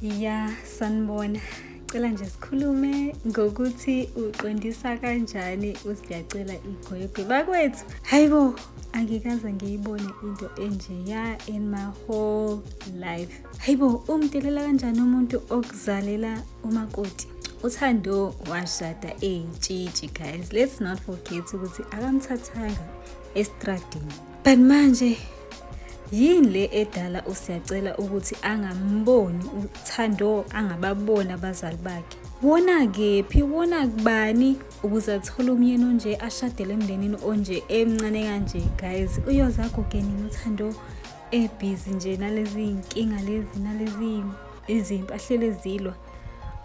Ya, sanibona. Cela nje sikhulume ngokuthi uqondisa kanjani usiyacela igwegwe bakwethu. Hayibo, angikaze ngiyibone into enjeya in my whole life. Hayibo, umdelela kanjani umuntu okuzalela umakoti? uThando washada eyintshitshi guys. Let's not forget ukuthi akamthathanga estradini. But manje yini le edala usiyacela ukuthi angamboni uThando, angababoni abazali bakhe? Wona kephi, wona kubani ukuze athole umyeni onje, ashadele emndenini onje emncane kanje guys? Uyoza gogenini uThando ebhizi nje nalezi inkinga lezi nalezi izimpi ahlele zilwa.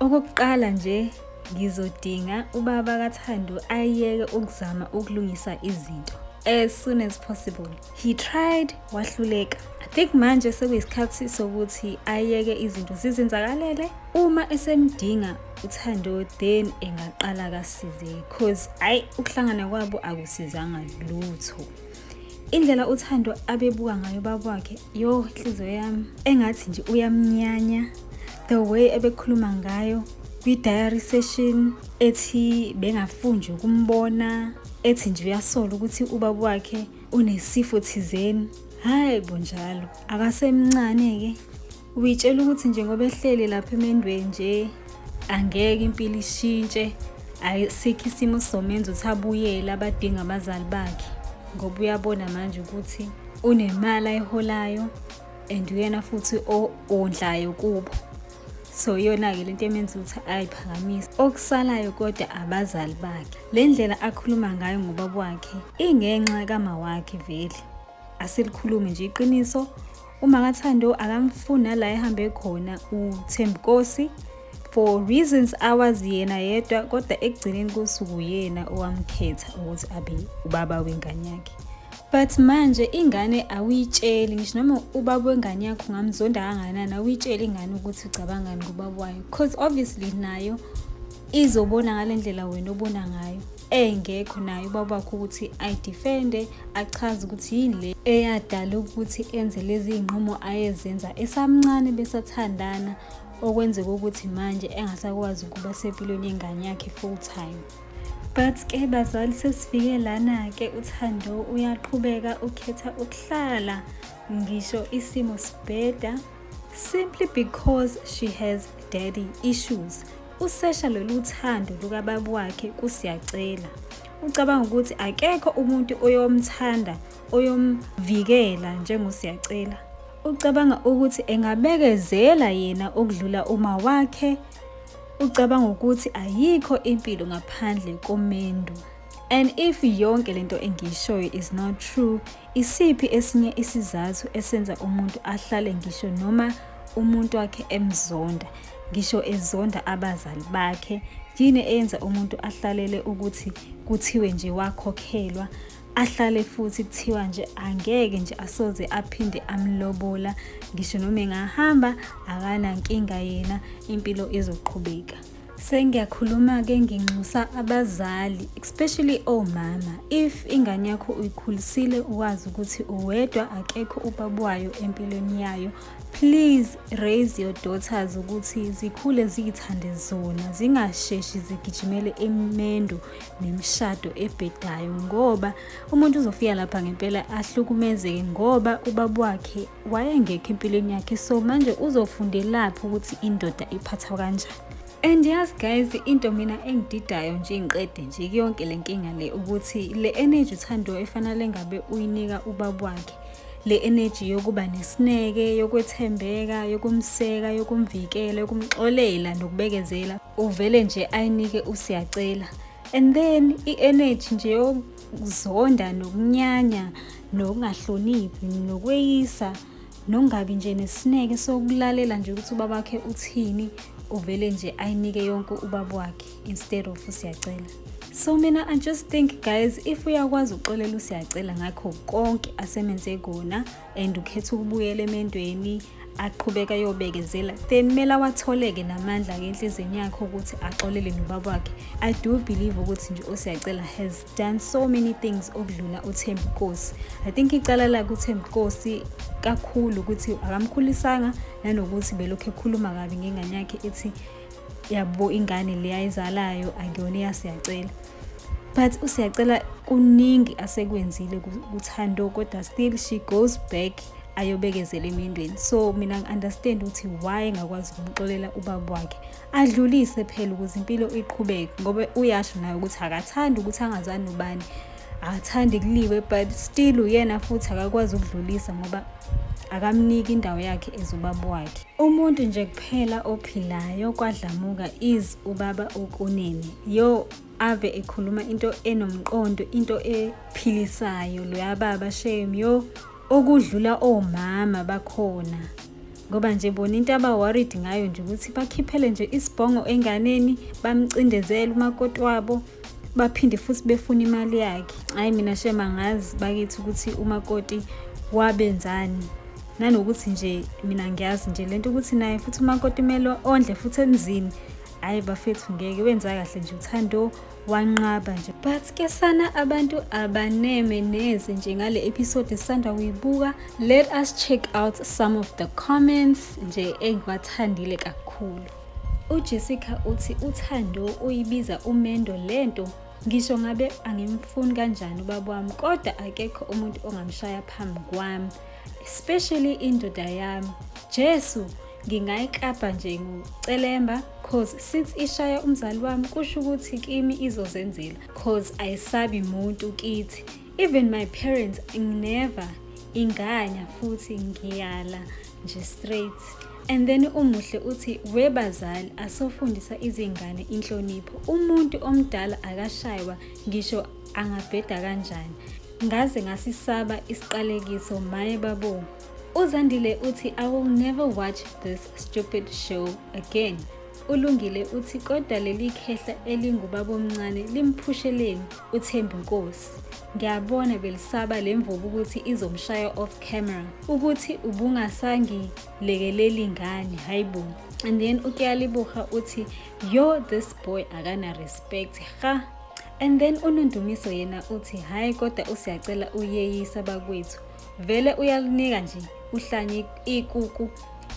Okokuqala nje ngizodinga ubaba kaThando ayeke ukuzama ukulungisa izinto as soon as possible. He tried, wahluleka. I think manje sekuyisikhathi sokuthi ayeke izinto zizenzakalele. Uma esemdinga uThando then engaqala kasize, because ukuhlangana kwabo akusizanga lutho. Indlela uThando abebuka ngayo baba wakhe, inhliziyo yami engathi nje uyamnyanya. The way ebekhuluma ngayo kwi-diary session, ethi bengafundi ukumbona, ethi nje uyasola ukuthi ubaba wakhe unesifo thizeni. Hayi bonjalo, akasemncane ke. Uyitshela ukuthi nje ngoba ehleli lapha emendweni nje angeke impilo ishintshe, ayisikho isimo somenza ukuthi abuyele abadinga abazali bakhe, ngoba uyabona manje ukuthi unemali ayiholayo and uyena futhi ondlayo kubo. So yona-ke lento emenza ukuthi ayiphakamise. Okusalayo kodwa abazali bakhe. Le ndlela akhuluma ngayo ngobaba wakhe ingenxa kama wakhe vele. Asilikhulumi nje iqiniso. Uma kaThando akamfuna la ehambe khona uThembinkosi for reasons awazi yena yedwa, kodwa ekugcineni kosuku yena owamkhetha ukuthi abe ubaba wengane yakhe. But manje ingane awuyitsheli, ngisho noma ubaba wengane yakho ungamzonda kangakanani, awuyitsheli ingane ukuthi ucabangani ngobaba wayo, because obviously nayo izobona ngalendlela wena obona ngayo. Engekho nayo ubaba wakho ukuthi ayidefende, achaze ukuthi yini le eyadala ukuthi enze lezi zinqumo ayezenza esamncane besathandana, okwenzeka ukuthi manje engasakwazi ukuba sempilweni yengane yakhe full time. But ke bazali, sesifike lana ke uThando uyaqhubeka ukhetha ukuhlala ngisho isimo sibheda, simply because she has daddy issues. Usesha lolu thando lukababa wakhe kusiyacela. Ucabanga ukuthi akekho umuntu oyomthanda, oyomvikela njengosiyacela. Ucabanga ukuthi engabekezela yena okudlula uma wakhe. Ucabanga ukuthi ayikho impilo ngaphandle komendo. And if yonke lento engiyishoyo is not true, isiphi esinye isizathu esenza umuntu ahlale ngisho noma umuntu wakhe emzonda, ngisho ezonda abazali bakhe? Yini eyenza umuntu ahlalele ukuthi kuthiwe nje wakhokhelwa, ahlale futhi kuthiwa nje angeke nje asoze aphinde amlobola, ngisho noma engahamba akanankinga yena, impilo izoqhubeka? Sengiyakhuluma ke nginxusa abazali, especially omama. If ingane yakho uyikhulisile uwazi ukuthi uwedwa, akekho ubaba wayo empilweni yayo, please raise your daughters ukuthi zikhule ziyithande zona, zingasheshi zigijimele emendo nemishado ebhedayo, ngoba umuntu uzofika lapha ngempela ahlukumezeke ngoba ubaba wakhe wayengekho empilweni yakhe. So manje uzofundelaphi ukuthi indoda iphathwa kanjani? And yes guys, into mina engididayo nje ngiqede nje yonke lenkinga le ukuthi le energy uThando efanele ngabe uyinika ubaba wakhe, le energy yokuba nesineke, yokwethembeka, yokumseka, yokumvikela, yokumxolela nokubekezela, uvele nje ayinike usiyacela. And then i-energy nje yokuzonda nokunyanya, nokungahloniphi, nokweyisa, nokungabi nje nesineke sokulalela nje ukuthi ubaba wakhe uthini, uvele nje ayinike yonke ubaba wakhe instead of usiyacela. So mina I just think guys, if uyakwazi uxolela usiyacela ngakho konke asemenze kona and ukhetha ukubuyela emendweni, aqhubeka yobekezela, then mela watholeke namandla enhlizweni yakhe ukuthi axolele nobaba wakhe. I do believe ukuthi nje uSiyacela has done so many things okudlula uThembi Nkosi. I think icala la kuThembi Nkosi kakhulu ukuthi akamkhulisanga, nanokuthi belokhu ekhuluma kabi ngengane yakhe ethi yabo ingane leyayizalayo akuyona yaSiyacela. But uSiyacela kuningi asekwenzile kuThando, kodwa still she goes back ayobekezela emindweni. So mina ngi-understand ukuthi why ngakwazi ukumxolela ubaba wakhe adlulise phela ukuze impilo iqhubeke, ngoba uyasho naye ukuthi akathandi ukuthi angazani nobani, akathandi kuliwe, but still uyena futhi akakwazi ukudlulisa ngoba akamniki indawo yakhe ezubaba wakhe. Umuntu nje kuphela ophilayo kwaDlamuka is ubaba uKunene. Ave ekhuluma into enomqondo, into ephilisayo. Loya baba shame okudlula omama bakhona, ngoba nje bona into aba-worried ngayo nje ukuthi bakhiphele nje isibhongo enganeni, bamcindezele umakoti wabo, baphinde futhi befuna imali yakhe. Hayi mina shame angazi bakithi ukuthi umakoti wabenzani, nanokuthi nje mina ngiyazi nje lento ukuthi naye futhi umakoti kumele ondle futhi emzini. Hayi bafethu ngeke wenza kahle nje uThando wanqaba nje. But ke sana abantu abaneme neze nje ngale episode esanda kuyibuka. Let us check out some of the comments nje engiwathandile kakhulu. uJessica uthi uThando uyibiza umendo lento, ngisho ngabe angimfuni kanjani ubaba wami kodwa akekho umuntu ongamshaya phambi kwami, especially indoda yami. Jesu ngingayikapa nje ngucelemba cause sithi ishaya umzali wami kusho ukuthi kimi izozenzela cause ayisabi muntu kithi. Even my parents never inganya futhi ngiyala nje straight. And then umuhle uthi webazali asofundisa izingane inhlonipho. Umuntu omdala akashaywa ngisho angabheda kanjani. Ngaze ngasisaba isiqalekiso maye babo. uZandile uthi I will never watch this stupid show again. Ulungile uthi kodwa leli khehla elingubaba omncane limphusheleni uThembi Nkosi. Ngiyabona belisaba lemvubu ukuthi izomshaya off camera ukuthi ubungasangi lekeleli ingane hayibo. And then uKyalibuha uthi yo this boy akana respect ha. And then uNondumiso yena uthi hayi kodwa uSiyacela uyeyisa bakwethu. Vele uyalinika nje uhlanye ikuku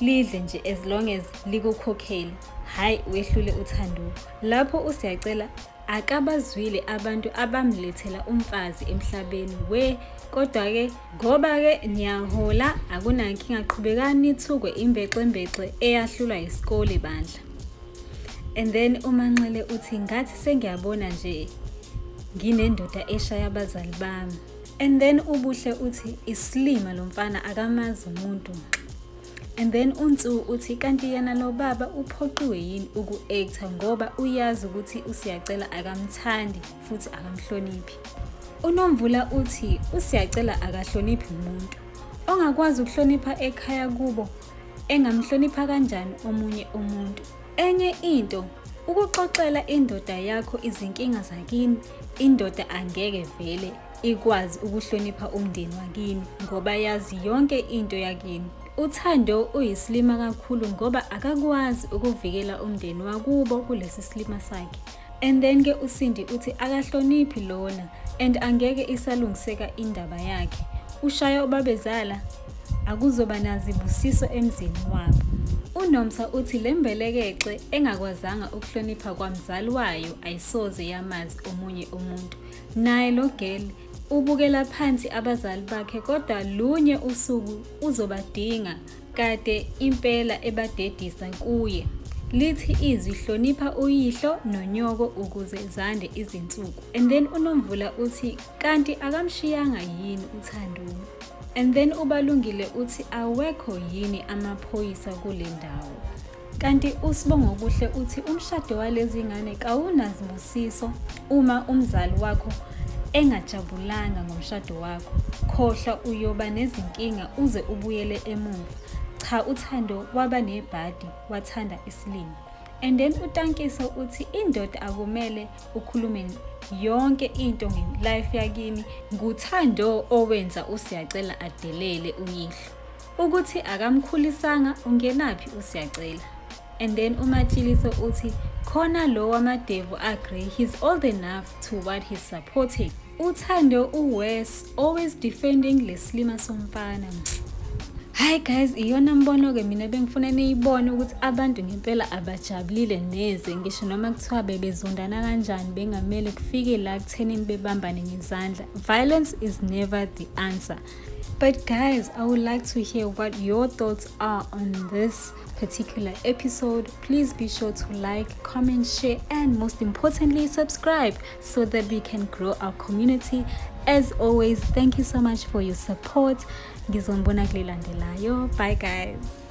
lidle nje as long as likukhokhela. Hayi wehlule uThando. Lapho uSiyacela akabazwile abantu abamlethela umfazi emhlabeni kodwa ke ngoba ke niyahola akunankinga qhubekani nithukwe imbexembexe eyahlulwa isikole bandla. And then uManxele uthi ngathi sengiyabona nje nginendoda eshaya abazali bami. And then uBuhle uthi isilima lo mfana akamazi umuntu. And then uNtsu uthi kanti yena lo baba uphoqiwe yini uku-actor ngoba uyazi ukuthi uSiyacela akamthandi futhi akamhloniphi. uNomvula uthi uSiyacela akahloniphi umuntu. Ongakwazi ukuhlonipha ekhaya kubo engamhlonipha kanjani omunye umuntu. Enye into ukuxoxela indoda yakho izinkinga zakini, indoda angeke vele ikwazi ukuhlonipha umndeni wakini ngoba yazi yonke into yakini. uThando uyisilima kakhulu ngoba akakwazi ukuvikela umndeni wakubo kulesi silima sakhe. And then ke uSindi uthi akahloniphi lona and angeke isalungiseka indaba yakhe. Ushaya ubabezala akuzoba nazibusiso emzini wabo. uNomsa uthi lembelekexe engakwazanga ukuhlonipha kwamzali wayo ayisoze yamazi omunye umuntu. Naye lo girl ubukela phansi abazali bakhe kodwa lunye usuku uzobadinga kade impela ebadedisa kuye. Lithi izwi hlonipha uyihlo nonyoko ukuze zande izinsuku. And then uNomvula uthi kanti akamshiyanga yini uThando. And then uBalungile uthi awekho yini amaphoyisa kule ndawo. Kanti uSibongo Kuhle uthi umshado walezi ngane kawunazibusiso uma umzali wakho engajabulanga ngomshado wakho. Khohla uyoba nezinkinga uze ubuyele emuva. Cha uThando waba nebhadi wathanda isilimo. And then uTankiso uthi indoda akumele ukhulume yonke into ngelife yakini. nguThando owenza uSiyacela adelele uyihlo. ukuthi akamkhulisanga ungenaphi usiyacela. And then uMatshiliso uthi khona lo wamadevu agree he's old enough to what he's supporting. Uthando uWes always defending leslima somfana. Hi guys, iyona mbono-ke mina bengifuna niyibone ukuthi abantu ngempela abajabulile neze ngisho noma kuthiwa bebezondana kanjani bengamele kufike la kuthenini bebambane ngezandla. Violence is never the answer. But guys, I would like to hear what your thoughts are on this particular episode. Please be sure to like, comment, share, and most importantly, subscribe so that we can grow our community. As always, thank you so much for your support. Ngizombona kulelandelayo. Bye guys.